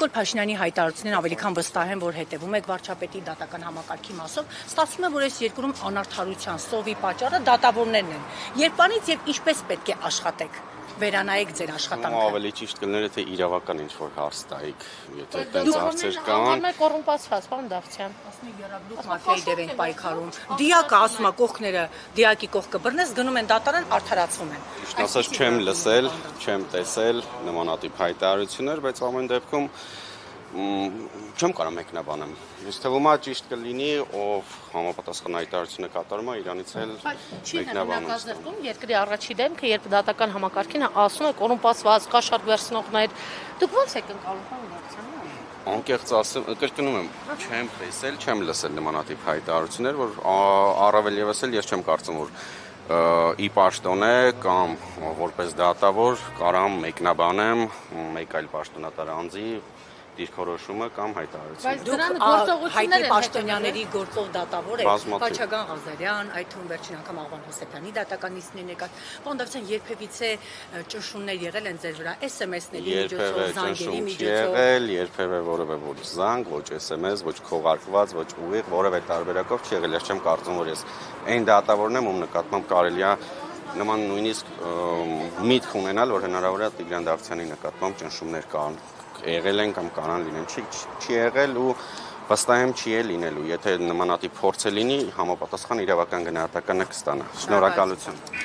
Նիկոլ Փաշինյանի հայտարարություններն ավելի քան վստահ են, որ հետևում եք վարչապետի դատական համակարգի մասով, ստացվում է, որ այս երկրում անարդարության սովի պատճառը դատավորներն են։ Երբանից եւ ինչպես պետք է աշխատեք։ Վերանայեք ձեր աշխատանքը։ Ավելի ճիշտ կլիներ, եթե իրավական ինչ-որ հարց տայիք, եթե այդպես հարցեր կան։ Կոռումպացված, պարոն Դավթյան։ Մաֆիայի դեր են պայքարում։ Դիակը ասում է կողքները, դիակի կողքը բռնես, գնում են դատարան, արդարացվում են։ Ճիշտ ասած չեմ լսել, չեմ տեսել նմանատիպ հայտարարություններ, բայց ամեն դեպքում չեմ կարող մեկնաբանեմ։ Ինձ թվում է ճիշտ կլինի, ով համապատասխան հայտարարությունը կատարում է, իրանից էլ մեկնաբանում։ Երկրի առաջի դեմքը, երբ դատական համակարգին ասում է կոռումպացված, կաշառք վերցնողներ, դուք ո՞նց եք ընկալում, պարոն Դավթյան։ Անկեղծ ասեմ, կրկնում եմ, չեմ տեսել, չեմ լսել նմանատիպ հայտարարություններ, որ առավել եւս էլ ես չեմ կարծում, որ ի պաշտոն է կամ որպես դատավոր կարամ մեկնաբանեմ մեկ այլ պաշտոնատար անձի դիրքորոշումը կամ հայտարարությունը։ Դուք հայտնի պաշտոնյաների գործող դատավոր եք, Խաչագան Ղազարյան, այդ թվում վերջին անգամ Աղվան Հովսեփյանի դատական նիստին եկած։ Պարոն Դավթյան, երբևիցե ճնշումներ եղել են ձեր վրա, SMS-ների միջոցով, զանգերի միջոցով։ Երբևէ որևէ ոչ զանգ, ոչ SMS, ոչ քողարկված, ոչ ուղիղ, որևէ տարբերակով չի եղել։ Ես չեմ կարծում, որ ես այն դատավորն եմ, ում նկատմամբ կարելի է նման նույնիսկ միտք ունենալ, որ հնարավոր է Տիգրան Դավթյանի նկատմամբ ճնշումներ կան եղել են կամ կանան լինեն, չի եղել ու վստահ եմ չի էլ լինելու, եթե նմանատիպ փորձ լինի, համապատասխան իրավական գնահատականը կստանա։ Շնորհակալություն։